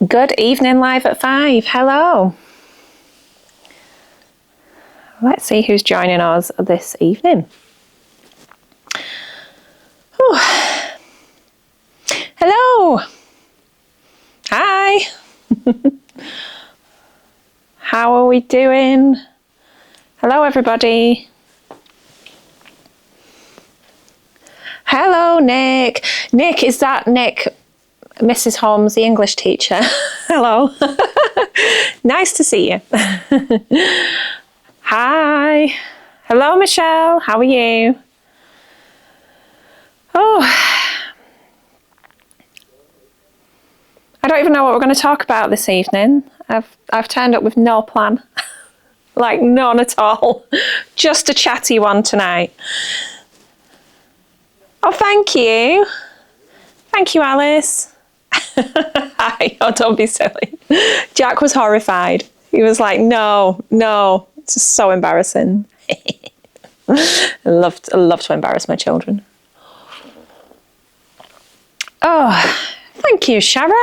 Good evening, live at 5. Hello. Let's see who's joining us this evening. Ooh. Hello. Hi. How are we doing? Hello, everybody. Hello, Nick. Nick, is that Nick, Mrs. Holmes, the English teacher? Hello. Nice to see you. Hi. Hello, Michelle. How are you? Oh, I don't even know what we're going to talk about this evening. I've turned up with no plan. Like none at all. Just a chatty one tonight. Oh, thank you. Thank you, Alice. Hi. Oh, don't be silly. Jack was horrified. He was like, no, it's just so embarrassing. I love to embarrass my children. Oh, thank you, Sharon.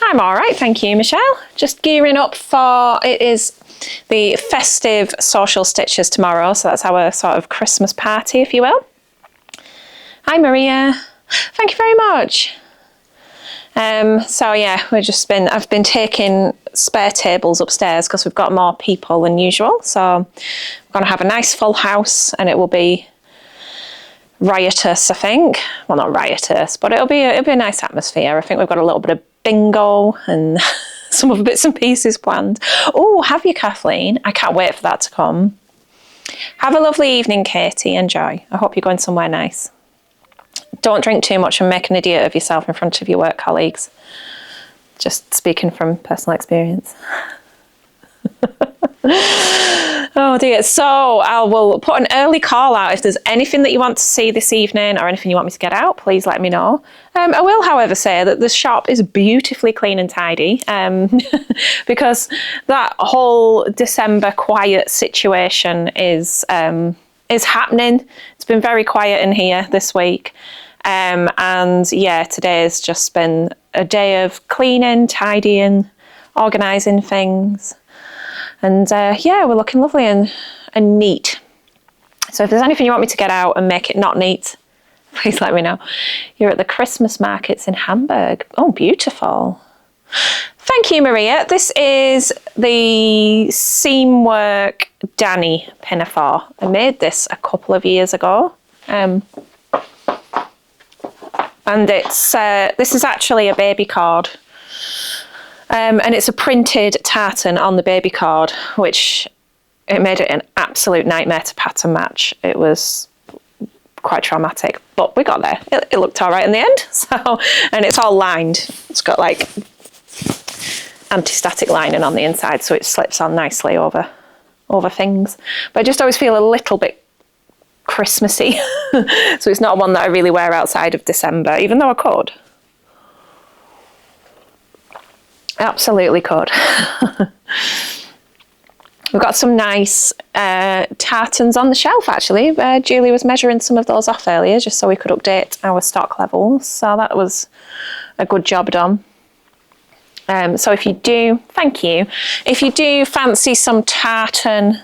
I'm all right, thank you, Michelle. Just gearing up for, it is the festive social stitches tomorrow, so that's our sort of Christmas party, if you will. Hi, Maria. Thank you very much. So yeah, I've been taking spare tables upstairs because we've got more people than usual. So we're going to have a nice full house and it will be riotous, I think. Well, not riotous, but it'll be a nice atmosphere. I think we've got a little bit of bingo and some other bits and pieces planned. Oh, have you, Kathleen? I can't wait for that to come. Have a lovely evening, Katie. Enjoy. I hope you're going somewhere nice. Don't drink too much and make an idiot of yourself in front of your work colleagues. Just speaking from personal experience. Oh dear. So I will put an early call out. If there's anything that you want to see this evening or anything you want me to get out, please let me know. I will, however, say that the shop is beautifully clean and tidy because that whole December quiet situation is happening. It's been very quiet in here this week. And yeah, today has just been a day of cleaning, tidying, organising things. And yeah, we're looking lovely and neat. So if there's anything you want me to get out and make it not neat, please let me know. You're at the Christmas markets in Hamburg. Oh, beautiful. Thank you, Maria. This is the Seamwork Danny pinafore. I made this a couple of years ago. And this is actually a baby cord. And it's a printed tartan on the baby cord, which it made it an absolute nightmare to pattern match. It was quite traumatic, but we got there. It looked all right in the end. So, and it's all lined. It's got like anti-static lining on the inside, so it slips on nicely over things. But I just always feel a little bit Christmassy. So it's not one that I really wear outside of December, even though I could. Absolutely could. We've got some nice tartans on the shelf, actually. Julie was measuring some of those off earlier just so we could update our stock levels. So that was a good job done. So if you do, thank you. If you do fancy some tartan,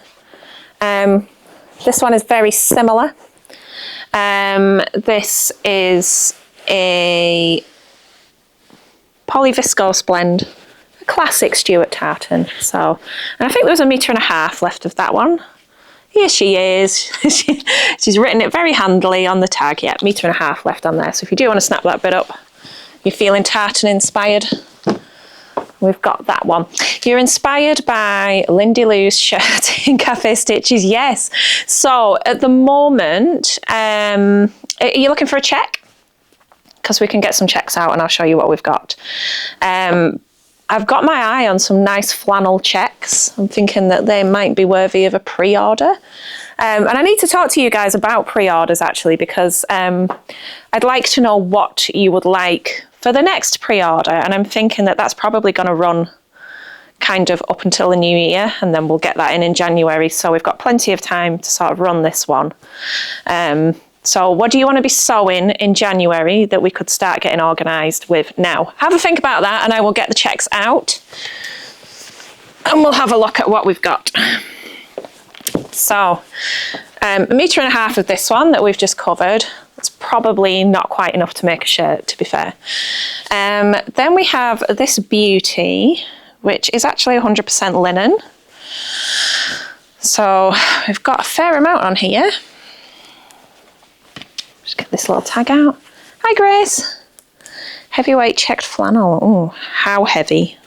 this one is very similar. This is a polyviscose blend, a classic Stuart tartan. So, and I think there was 1.5 meters left of that one. Here she is. She's written it very handily on the tag. Yeah, 1.5 meters left on there. So if you do want to snap that bit up, you're feeling tartan inspired, we've got that one. You're inspired by Lindy Lou's shirt in Café Stitches. Yes. So at the moment, are you looking for a check? Because we can get some checks out and I'll show you what we've got. I've got my eye on some nice flannel checks. I'm thinking that they might be worthy of a pre-order. And I need to talk to you guys about pre-orders actually, because I'd like to know what you would like for the next pre-order. And I'm thinking that that's probably going to run kind of up until the new year, and then we'll get that in January. So we've got plenty of time to sort of run this one. So what do you want to be sewing in January that we could start getting organised with now? Have a think about that, and I will get the checks out and we'll have a look at what we've got. So 1.5 meters of this one that we've just covered. It's probably not quite enough to make a shirt, to be fair. Then we have this beauty, which is actually 100% linen. So we've got a fair amount on here. Just get this little tag out. Hi, Grace. Heavyweight checked flannel. Oh, how heavy.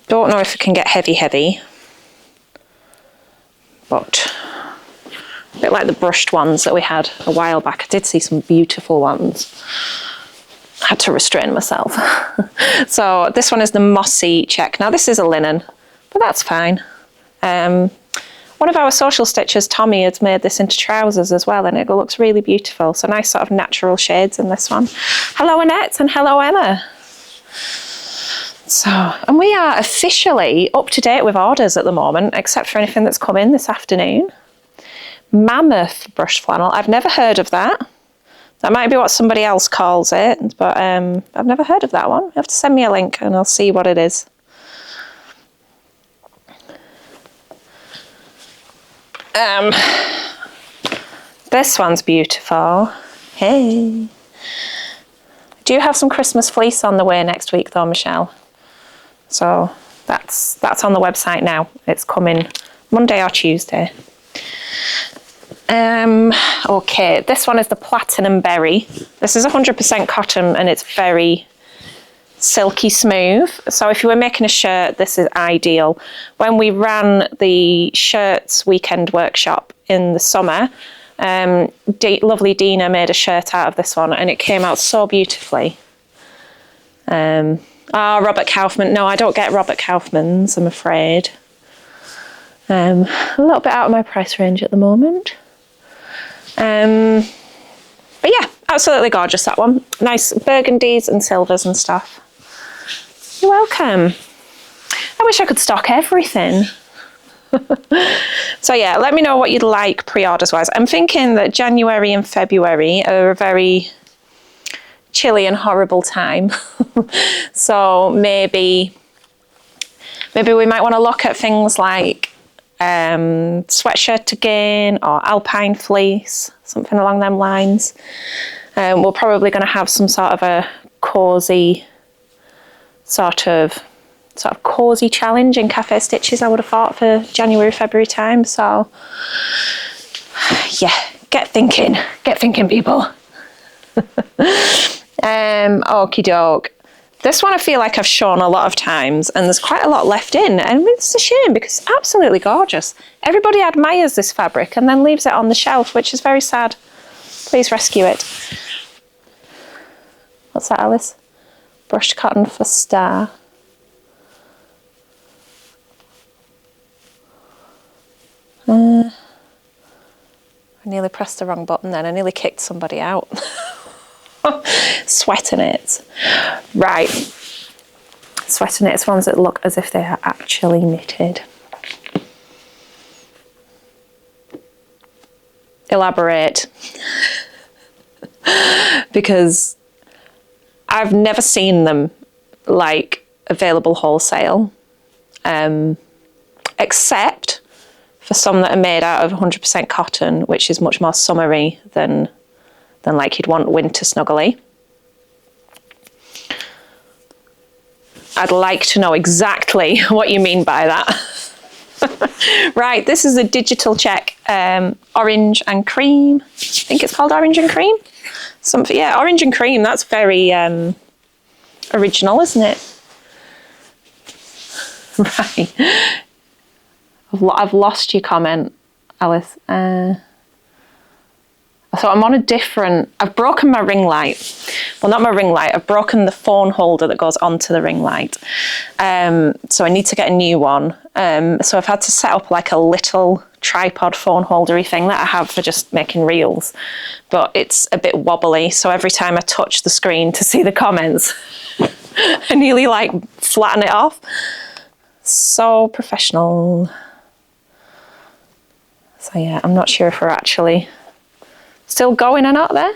Don't know if it can get heavy, but a bit like the brushed ones that we had a while back. I did see some beautiful ones. I had to restrain myself. So this one is the mossy check. Now this is a linen, but that's fine. One of our social stitchers, Tommy, has made this into trousers as well, and it looks really beautiful. So nice sort of natural shades in this one. Hello, Annette, and hello, Emma. So, and we are officially up to date with orders at the moment, except for anything that's come in this afternoon. Mammoth brushed flannel. I've never heard of that. That might be what somebody else calls it, but I've never heard of that one. You have to send me a link and I'll see what it is. This one's beautiful. Hey. Do you have some Christmas fleece on the way next week though, Michelle? So that's on the website now. It's coming Monday or Tuesday. Okay, this one is the Platinum Berry. This is 100% cotton and it's very silky smooth. So if you were making a shirt, this is ideal. When we ran the shirts weekend workshop in the summer, lovely Dina made a shirt out of this one and it came out so beautifully. Robert Kaufman. No, I don't get Robert Kaufman's, I'm afraid. A little bit out of my price range at the moment. But yeah, absolutely gorgeous, that one. Nice burgundies and silvers and stuff. You're welcome. I wish I could stock everything. So yeah, let me know what you'd like pre-orders wise. I'm thinking that January and February are a very chilly and horrible time. So maybe we might want to look at things like sweatshirt again or alpine fleece, something along them lines. We're probably going to have some sort of a cozy sort of cozy challenge in Café Stitches, I would have thought, for January, February time. So yeah, get thinking people. Okie doke. This one I feel like I've shown a lot of times and there's quite a lot left in, and it's a shame because it's absolutely gorgeous. Everybody admires this fabric and then leaves it on the shelf, which is very sad. Please rescue it. What's that, Alice? Brushed cotton for star. I nearly pressed the wrong button then. I nearly kicked somebody out. Sweater knits. Right. Sweater knits, ones that look as if they are actually knitted. Elaborate. Because I've never seen them like available wholesale, except for some that are made out of 100% cotton, which is much more summery than like you'd want winter snuggly. I'd like to know exactly what you mean by that. Right, this is a digital check, orange and cream. I think it's called orange and cream. Something, yeah, orange and cream. That's very original, isn't it? Right. I've lost your comment, Alice. So I'm on a different, I've broken my ring light. Well, not my ring light, I've broken the phone holder that goes onto the ring light. So I need to get a new one. So I've had to set up like a little tripod phone holdery thing that I have for just making reels. But it's a bit wobbly, so every time I touch the screen to see the comments, I nearly like flatten it off. So professional. So yeah, I'm not sure if we're actually still going or not there.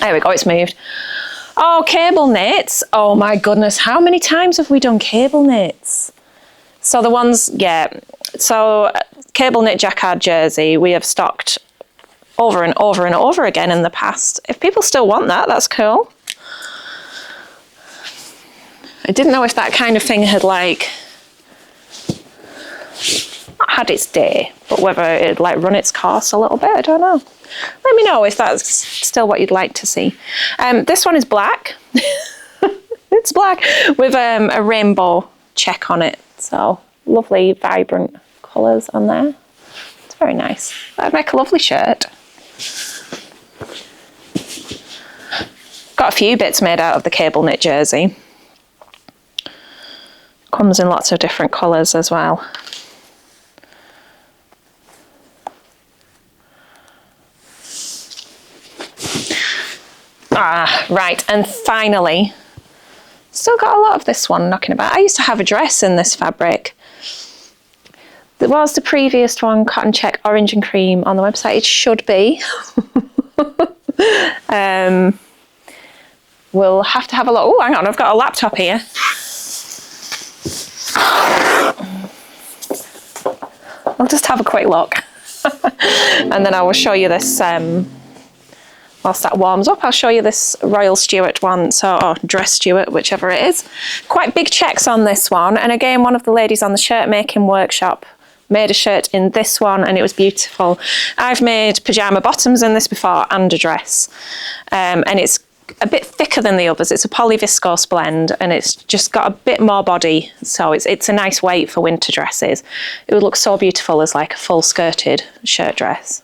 There we go, it's moved. Oh, cable knits. Oh my goodness, how many times have we done cable knits? So the ones, yeah. So cable knit jacquard jersey, we have stocked over and over and over again in the past. If people still want that, that's cool. I didn't know if that kind of thing had like not had its day, but whether it'd like run its course a little bit, I don't know. Let me know if that's still what you'd like to see. This one is black. It's black with a rainbow check on it. So lovely, vibrant colours on there. It's very nice. That'd make a lovely shirt. Got a few bits made out of the cable knit jersey. Comes in lots of different colours as well. Right, and finally, still got a lot of this one knocking about. I used to have a dress in this fabric. There was the previous one, cotton check, orange and cream on the website. It should be. We'll have to have a look. Oh, hang on, I've got a laptop here. I'll just have a quick look. And then I will show you this, whilst that warms up, I'll show you this Royal Stuart one, or Dress Stuart, whichever it is. Quite big checks on this one. And again, one of the ladies on the shirt making workshop made a shirt in this one and it was beautiful. I've made pyjama bottoms in this before and a dress. And it's a bit thicker than the others. It's a polyviscose blend and it's just got a bit more body. So it's a nice weight for winter dresses. It would look so beautiful as like a full skirted shirt dress.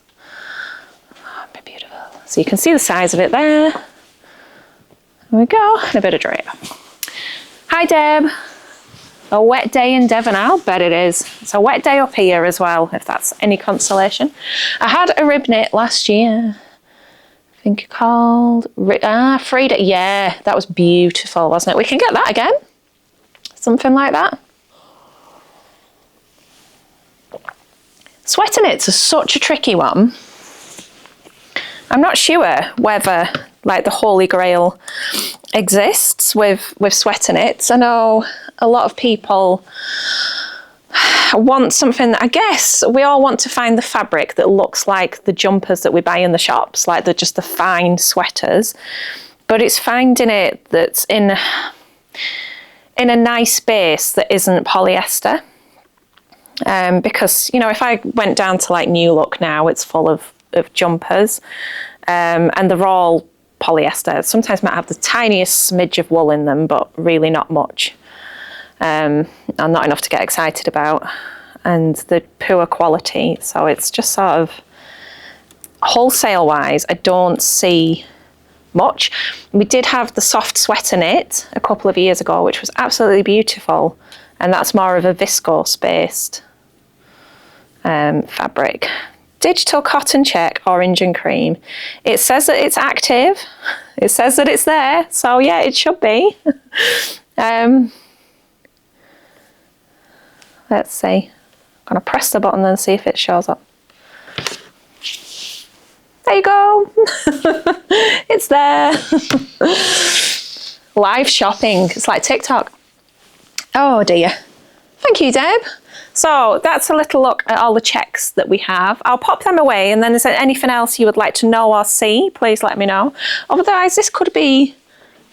Oh, it'd be beautiful. So you can see the size of it there. There we go, and a bit of drape. Hi Deb. A wet day in Devon, I'll bet it is. It's a wet day up here as well, if that's any consolation. I had a rib knit last year. I think called Frida. Yeah, that was beautiful, wasn't it? We can get that again. Something like that. Sweater knits are such a tricky one. I'm not sure whether like the holy grail exists with sweater knits. I know a lot of people want something that I guess we all want to find the fabric that looks like the jumpers that we buy in the shops, like just the fine sweaters, but it's finding it that's in a nice base that isn't polyester. Because, you know, if I went down to like New Look now, it's full of jumpers and they're all polyester. Sometimes might have the tiniest smidge of wool in them, but really not much. And not enough to get excited about, and the poor quality. So it's just sort of wholesale wise, I don't see much. We did have the soft sweater knit a couple of years ago, which was absolutely beautiful, and that's more of a viscose based fabric. Digital cotton check, orange and cream. It says that it's active. It says that it's there. So yeah, it should be. Let's see. I'm gonna press the button and see if it shows up. There you go. It's there. Live shopping. It's like TikTok. Oh dear. Thank you, Deb. So that's a little look at all the checks that we have. I'll pop them away, and then is there anything else you would like to know or see, please let me know. Otherwise, this could be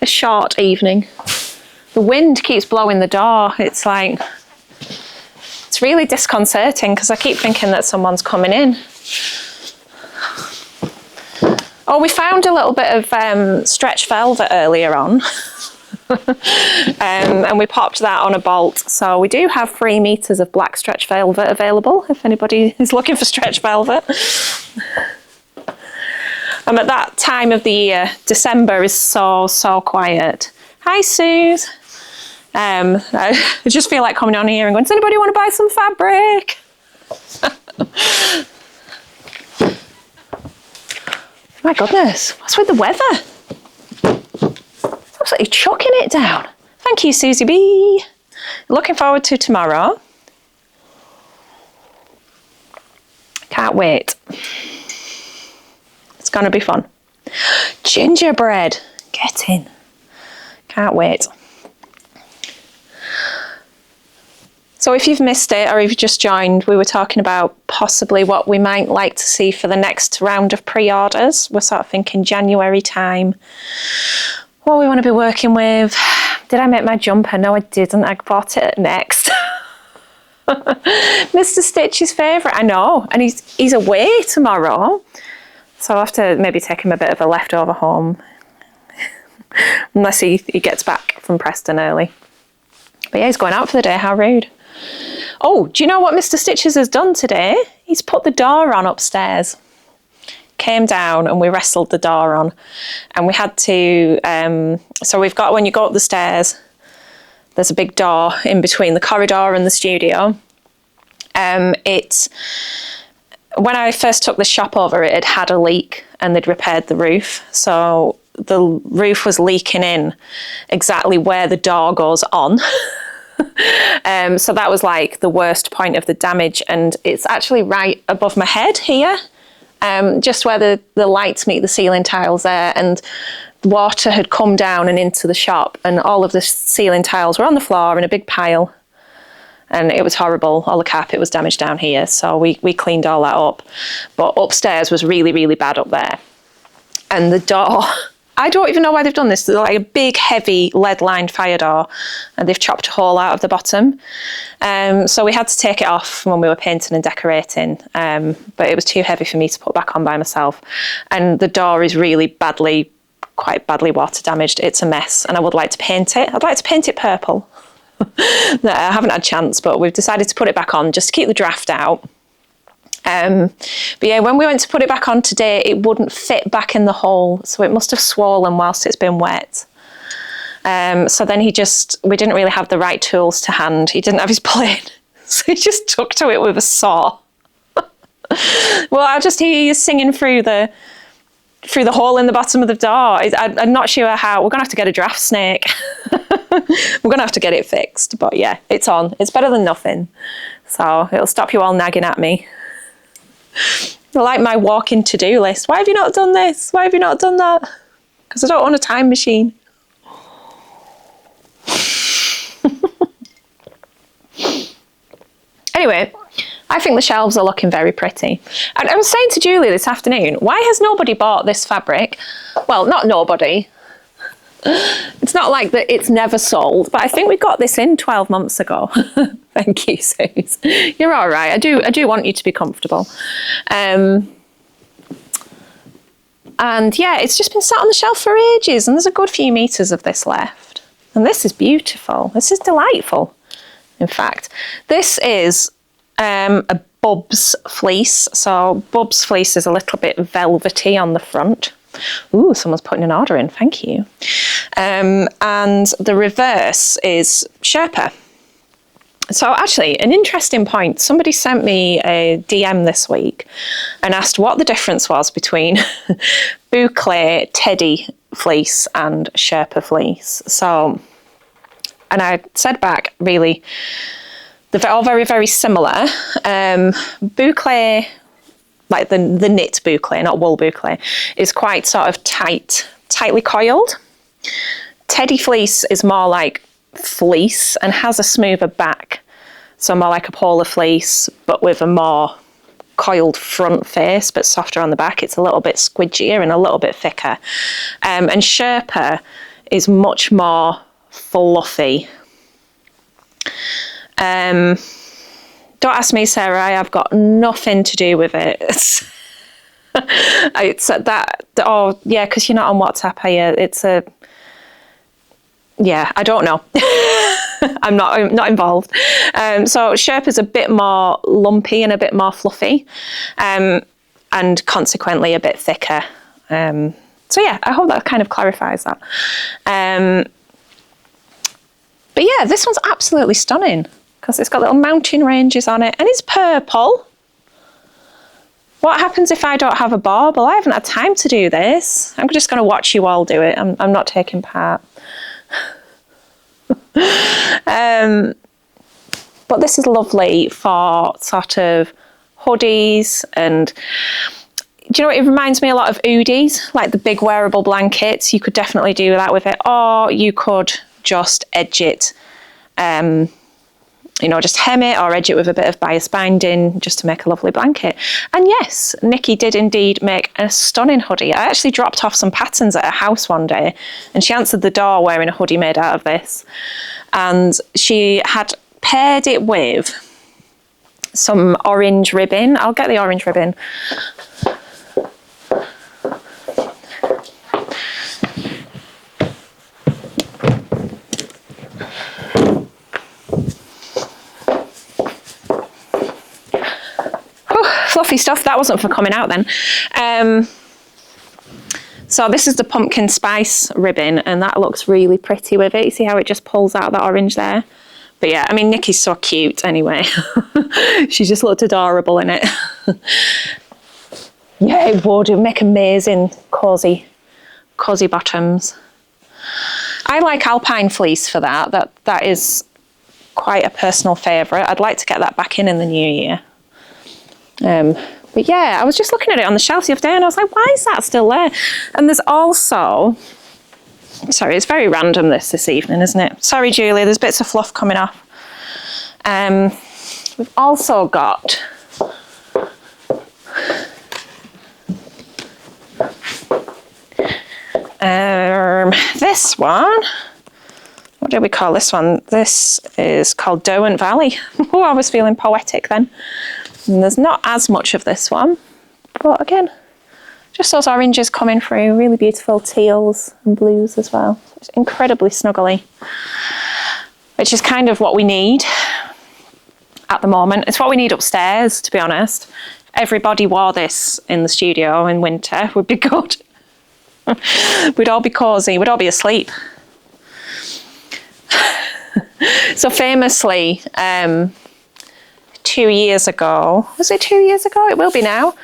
a short evening. The wind keeps blowing the door. It's like, it's really disconcerting because I keep thinking that someone's coming in. Oh, we found a little bit of stretch velvet earlier on. And we popped that on a bolt. So we do have 3 meters of black stretch velvet available if anybody is looking for stretch velvet. I'm at that time of the year. December is so quiet. Hi, Suze. I just feel like coming on here and going, does anybody want to buy some fabric? My goodness, what's with the weather? It's absolutely chucking it down. Thank you, Susie B. Looking forward to tomorrow. Can't wait. It's going to be fun. Gingerbread. Get in. Can't wait. So if you've missed it or if you've just joined, we were talking about possibly what we might like to see for the next round of pre-orders. We're sort of thinking January time. What we want to be working with. Did I make my jumper? No, I didn't. I bought it at Next. Mr. Stitch's favourite, I know. And he's away tomorrow. So I'll have to maybe take him a bit of a leftover home. Unless he gets back from Preston early. But yeah, he's going out for the day. How rude. Oh, do you know what Mr. Stitches has done today? He's put the door on upstairs. Came down and we wrestled the door on. And we had to... so we've got, when you go up the stairs, there's a big door in between the corridor and the studio. When I first took the shop over, it had a leak and they'd repaired the roof. So the roof was leaking in exactly where the door goes on. So that was like the worst point of the damage, and it's actually right above my head here, just where the lights meet the ceiling tiles there, and water had come down and into the shop, and all of the ceiling tiles were on the floor in a big pile, and it was horrible. All the carpet was damaged down here, so we cleaned all that up. But upstairs was really, really bad up there. And the door... I don't even know why they've done this. They're like a big, heavy, lead-lined fire door, and they've chopped a hole out of the bottom. So we had to take it off when we were painting and decorating, but it was too heavy for me to put back on by myself. And the door is really quite badly water damaged. It's a mess, and I would like to paint it. I'd like to paint it purple. No, I haven't had a chance, but we've decided to put it back on just to keep the draft out. But yeah, when we went to put it back on today, it wouldn't fit back in the hole, so it must have swollen whilst it's been wet. So then we didn't really have the right tools to hand. He didn't have his plane, so he just took to it with a saw. Well, I'll just hear you singing through the hole in the bottom of the door. I'm not sure how. We're gonna have to get a draft snake. We're gonna have to get it fixed, but yeah, it's on. It's better than nothing, so it'll stop you all nagging at me. Like my walking to-do list. Why have you not done this? Why have you not done that? Because I don't own a time machine. Anyway, I think the shelves are looking very pretty. And I was saying to Julie this afternoon, why has nobody bought this fabric? Well, not nobody. It's not like that it's never sold, but I think we got this in 12 months ago. Thank you, Suze. You're all right. I do want you to be comfortable. And yeah, it's just been sat on the shelf for ages, and there's a good few meters of this left. And this is beautiful. This is delightful. In fact, this is a Bubs fleece. So Bubs fleece is a little bit velvety on the front. Ooh, someone's putting an order in, thank you. And the reverse is Sherpa. So actually, an interesting point. Somebody sent me a DM this week and asked what the difference was between boucle teddy fleece and Sherpa fleece. So, and I said back, really, they're all very, very similar. Boucle, like the knit boucle, not wool boucle, is quite sort of tightly coiled. Teddy fleece is more like fleece and has a smoother back, so more like a polar fleece, but with a more coiled front face, but softer on the back. It's a little bit squidgier and a little bit thicker. And Sherpa is much more fluffy. Don't ask me, Sarah, I have got nothing to do with it. It's that, oh yeah, because you're not on WhatsApp, are you? Yeah, I don't know. I'm not involved. So Sherpa's a bit more lumpy and a bit more fluffy, and consequently a bit thicker. So yeah, I hope that kind of clarifies that. But yeah, this one's absolutely stunning because it's got little mountain ranges on it and it's purple. What happens if I don't have a bauble? I haven't had time to do this. I'm just going to watch you all do it. I'm not taking part. But this is lovely for sort of hoodies, and do you know what, it reminds me a lot of hoodies, like the big wearable blankets. You could definitely do that with it, or you could just edge it, just hem it or edge it with a bit of bias binding just to make a lovely blanket. And yes, Nikki did indeed make a stunning hoodie. I actually dropped off some patterns at her house one day, and she answered the door wearing a hoodie made out of this. And she had paired it with some orange ribbon. I'll get the orange ribbon. Fluffy stuff. That wasn't for coming out then. So this is the pumpkin spice ribbon, and that looks really pretty with it. You see how it just pulls out that orange there? But yeah, I mean, Nikki's so cute anyway. She just looked adorable in it. Yeah, it would. It would make amazing cozy bottoms. I like alpine fleece for that. That is quite a personal favourite. I'd like to get that back in the new year. But yeah, I was just looking at it on the shelf the other day and I was like, why is that still there? And there's also, sorry, it's very random this evening, isn't it? Sorry, Julia, there's bits of fluff coming off. We've also got this one. What do we call this one? This is called Derwent Valley. Oh, I was feeling poetic then. And there's not as much of this one, but again, just those oranges coming through, really beautiful teals and blues as well. It's incredibly snuggly, which is kind of what we need at the moment. It's what we need upstairs, to be honest. If everybody wore this in the studio in winter, would be good. We'd all be cozy, we'd all be asleep. So famously, 2 years ago, was it 2 years ago? It will be now.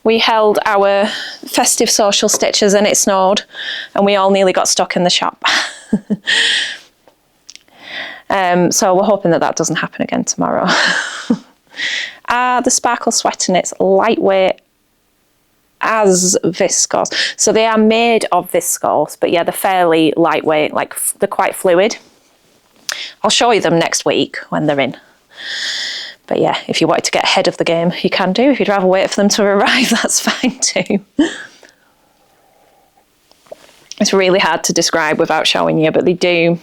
We held our festive social stitches and it snowed and we all nearly got stuck in the shop. So we're hoping that doesn't happen again tomorrow. The sparkle sweater knits, lightweight as viscose. So they are made of viscose, but yeah, they're fairly lightweight, like they're quite fluid. I'll show you them next week when they're in. But yeah, if you wanted to get ahead of the game, you can do. If you'd rather wait for them to arrive, that's fine too. It's really hard to describe without showing you, but they do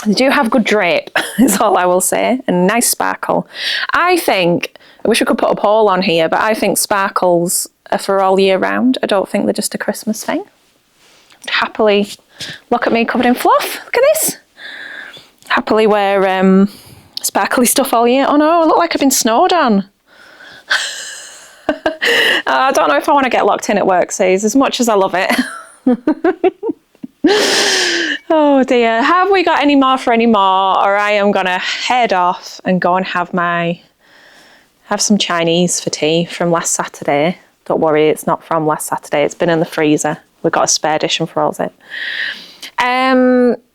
have good drape, is all I will say, and nice sparkle. I wish we could put a poll on here, but I think sparkles are for all year round. I don't think they're just a Christmas thing. I'd happily, look at me covered in fluff. Look at this. Happily wear sparkly stuff all year. Oh no, I look like I've been snowed on. I don't know if I want to get locked in at work, says, as much as I love it. Oh dear, have we got any more for any more, or I am gonna head off and go and have some Chinese for tea from last Saturday. Don't worry, it's not from last Saturday, it's been in the freezer. We've got a spare dish and froze it.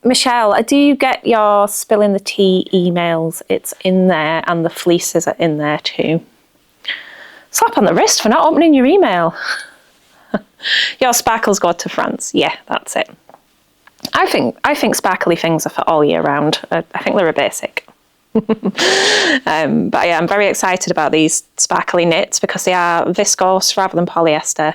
Michelle, do you get your spilling the tea emails? It's in there, and the fleeces are in there too. Slap on the wrist for not opening your email. Your sparkles go to France. Yeah, that's it. I think sparkly things are for all year round. I think they're a basic. But yeah, I'm very excited about these sparkly knits because they are viscose rather than polyester.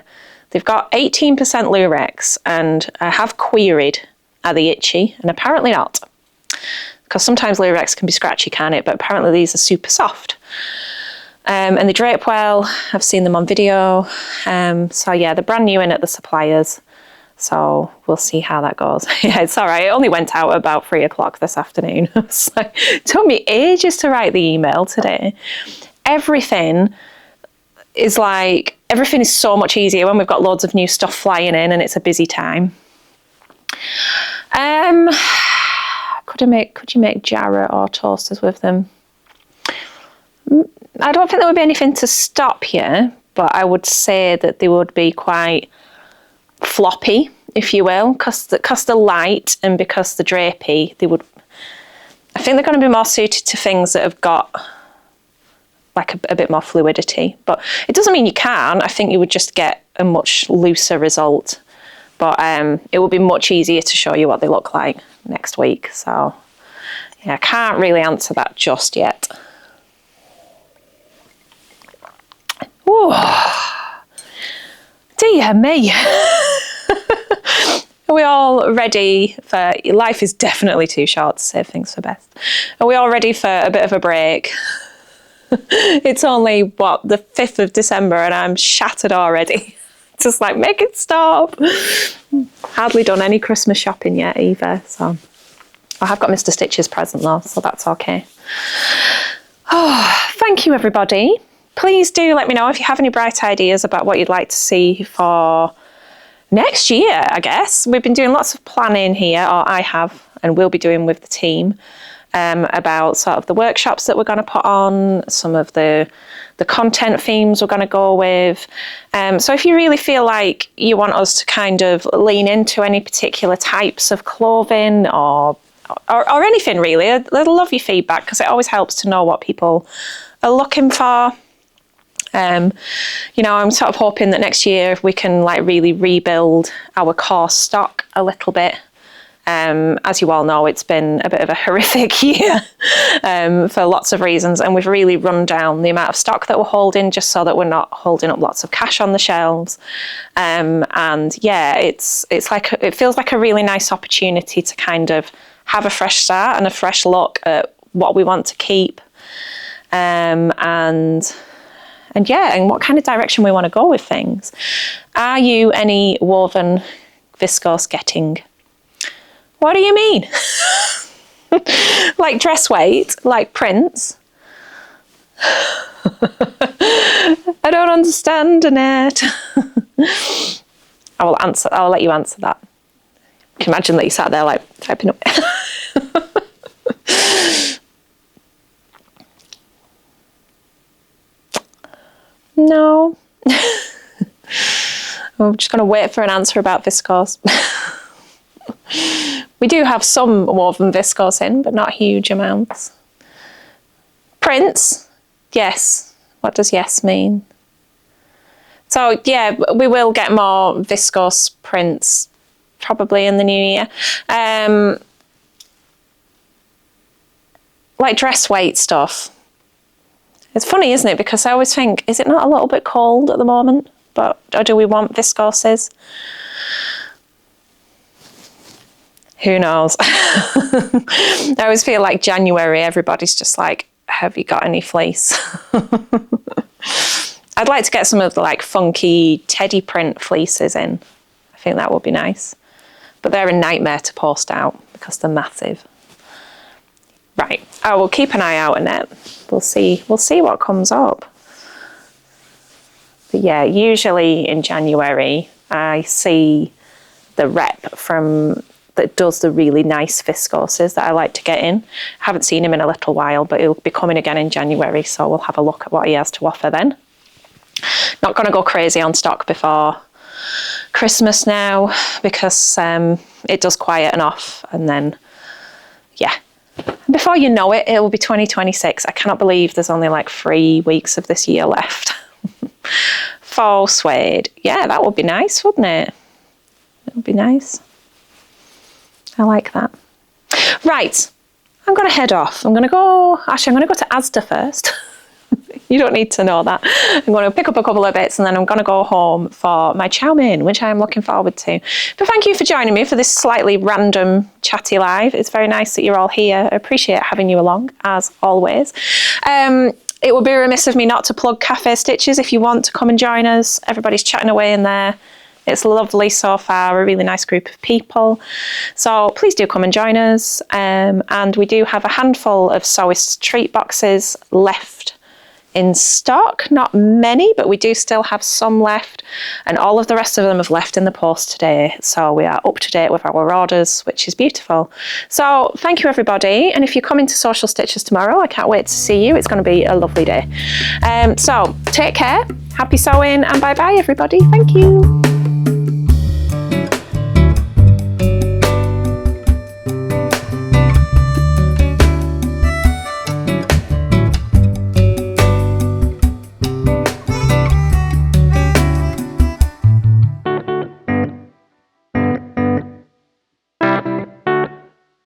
They've got 18% lurex, and I have queried, are they itchy? And apparently not. Because sometimes lurex can be scratchy, can't it? But apparently these are super soft. And they drape well. I've seen them on video. So yeah, they're brand new in at the suppliers. So we'll see how that goes. Yeah, it's all right. It only went out about 3 o'clock this afternoon. It took me ages to write the email today. Everything is so much easier when we've got loads of new stuff flying in and it's a busy time. Could you make jarrah or toasters with them? I don't think there would be anything to stop you, but I would say that they would be quite floppy, if you will, because they're light and because they're drapey. I think they're going to be more suited to things that have got like a bit more fluidity. But it doesn't mean you can't. I think you would just get a much looser result. But it will be much easier to show you what they look like next week. So yeah, I can't really answer that just yet. Ooh. Dear me. Are we all ready for... Life is definitely too short to save things for best. Are we all ready for a bit of a break? It's only, what, the 5th of December and I'm shattered already. Just like, make it stop. Hardly done any Christmas shopping yet either. So I have got Mr. Stitches present though, so that's okay. Oh, thank you everybody. Please do let me know if you have any bright ideas about what you'd like to see for next year, I guess. We've been doing lots of planning here, or I have, and will be doing with the team, about sort of the workshops that we're going to put on, some of the content themes we're going to go with. So if you really feel like you want us to kind of lean into any particular types of clothing or anything really, I'd love your feedback, because it always helps to know what people are looking for. You know, I'm sort of hoping that next year we can like really rebuild our core stock a little bit. As you all know, it's been a bit of a horrific year for lots of reasons, and we've really run down the amount of stock that we're holding just so that we're not holding up lots of cash on the shelves. And yeah, it's like it feels like a really nice opportunity to kind of have a fresh start and a fresh look at what we want to keep, and yeah, and what kind of direction we want to go with things. Are you any woven viscose getting? What do you mean? Like dress weight, like prints? I don't understand, Annette. I'll let you answer that. I can imagine that you sat there like typing up. No. I'm just going to wait for an answer about viscose. We do have some woven viscose in, but not huge amounts. Prints? Yes. What does yes mean? So yeah, we will get more viscose prints probably in the new year. Like dress weight stuff. It's funny, isn't it? Because I always think, is it not a little bit cold at the moment? Or do we want viscoses? Who knows? I always feel like January, everybody's just like, have you got any fleece? I'd like to get some of the like funky teddy print fleeces in. I think that would be nice. But they're a nightmare to post out because they're massive. Right, I will keep an eye out on it. We'll see what comes up. But yeah, usually in January, I see the rep that does the really nice viscoses that I like to get in. I haven't seen him in a little while, but he'll be coming again in January, so we'll have a look at what he has to offer then. Not going to go crazy on stock before Christmas now, because it does quieten off, and then, yeah. Before you know it, it will be 2026. I cannot believe there's only like 3 weeks of this year left. Faux suede. Yeah, that would be nice, wouldn't it? It would be nice. I like that. Right, I'm going to head off. I'm going to go to Asda first. You don't need to know that. I'm going to pick up a couple of bits and then I'm going to go home for my chow mein, which I'm looking forward to. But thank you for joining me for this slightly random chatty live. It's very nice that you're all here. I appreciate having you along, as always. It would be remiss of me not to plug Café Stitches if you want to come and join us. Everybody's chatting away in there. It's lovely so far, a really nice group of people. So please do come and join us. And we do have a handful of Sewist treat boxes left in stock. Not many, but we do still have some left. And all of the rest of them have left in the post today. So we are up to date with our orders, which is beautiful. So thank you, everybody. And if you come into Social Stitches tomorrow, I can't wait to see you. It's going to be a lovely day. So take care, happy sewing, and bye-bye, everybody. Thank you.